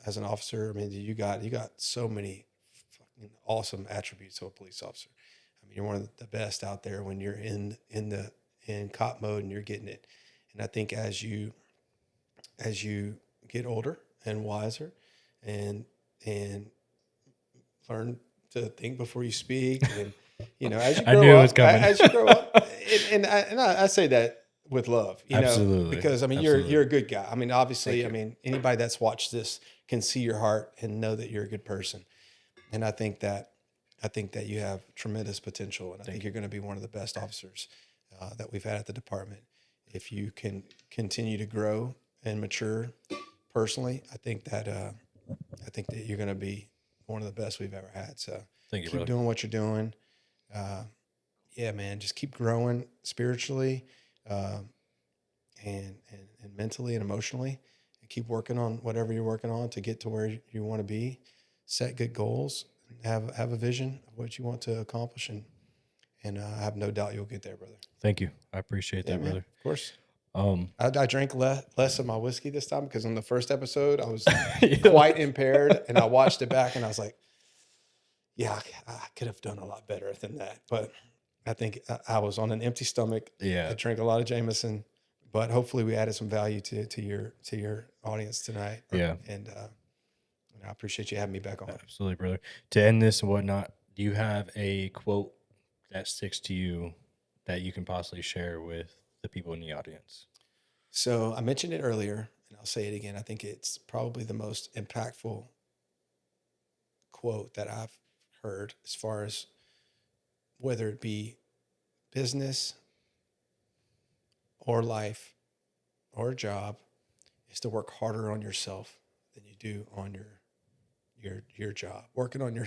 as an officer, I mean, you got so many fucking awesome attributes of a police officer. I mean, you're one of the best out there when you're in cop mode and you're getting it. And I think as you get older and wiser, and learn to think before you speak, and as you I grow knew it up, was coming. as you grow up, I say that with love, Absolutely. because I mean Absolutely. you're a good guy. I mean, obviously, Thank I you. mean anybody that's watched this can see your heart and know that you're a good person. And I think that you have tremendous potential, and I think you're going to be one of the best officers that we've had at the department. If you can continue to grow and mature personally, I think that you're going to be one of the best we've ever had. So Thank you, keep brother. doing what you're doing. Yeah, man, just keep growing spiritually, and mentally and emotionally, and keep working on whatever you're working on to get to where you want to be. Set good goals, have a vision of what you want to accomplish, and I have no doubt you'll get there, brother. Thank you. I appreciate that, Man, brother. of course. Um, I drank less of my whiskey this time because on the first episode I was yeah. quite impaired, and I watched it back and I was like, yeah, I could have done a lot better than that. But I think I was on an empty stomach. Yeah. I drank a lot of Jameson, but hopefully we added some value to your audience tonight. Yeah. And I appreciate you having me back on. Absolutely, brother. To end this and whatnot, do you have a quote that sticks to you that you can possibly share with the people in the audience? So I mentioned it earlier, and I'll say it again. I think it's probably the most impactful quote that I've heard, as far as whether it be business or life or a job, is to work harder on yourself than you do on your job. Working on your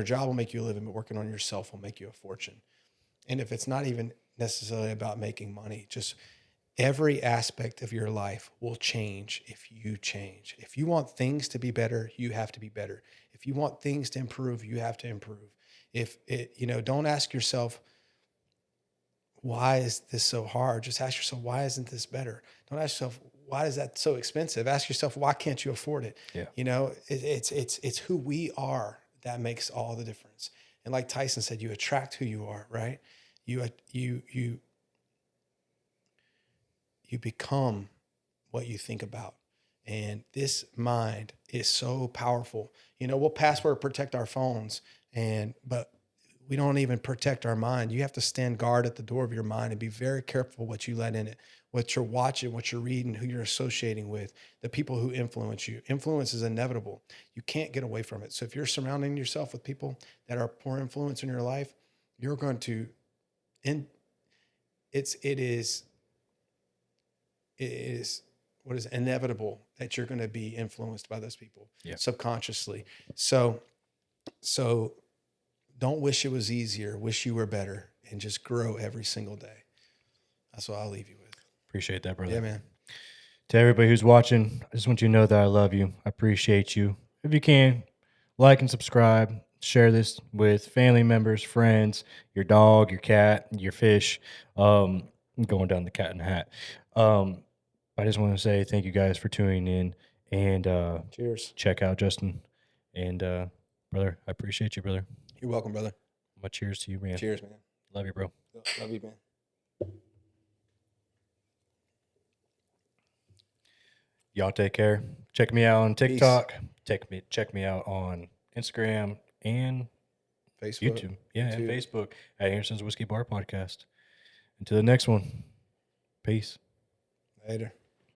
job will make you a living, but working on yourself will make you a fortune. And if it's not even necessarily about making money, just every aspect of your life will change if you change. If you want things to be better, you have to be better. If you want things to improve, you have to improve. Don't ask yourself, why is this so hard? Just ask yourself, why isn't this better? Don't ask yourself, why is that so expensive? Ask yourself, why can't you afford it? Yeah. It's who we are that makes all the difference. And like Tyson said, you attract who you are, right? You become what you think about. And this mind is so powerful. We'll password protect our phones, but we don't even protect our mind. You have to stand guard at the door of your mind and be very careful what you let in it, what you're watching, what you're reading, who you're associating with, the people who influence you. Influence is inevitable. You can't get away from it. So if you're surrounding yourself with people that are poor influence in your life, you're going to it is what is inevitable that you're going to be influenced by those people subconsciously. So don't wish it was easier, wish you were better, and just grow every single day. That's what I'll leave you with. Appreciate that, brother. Yeah, man. To everybody who's watching, I just want you to know that I love you. I appreciate you. If you can, like and subscribe, share this with family members, friends, your dog, your cat, your fish. I'm going down the cat in the hat. Um, I just want to say thank you guys for tuning in and Cheers. check out Justin. And brother, I appreciate you, brother. You're welcome, brother. My cheers to you, man. Cheers, man. Love you, bro. Love you, man. Y'all take care. Check me out on TikTok. Check me out on Instagram and Facebook, YouTube. Yeah, and Facebook at Anderson's Whiskey Bar Podcast. Until the next one. Peace. Later.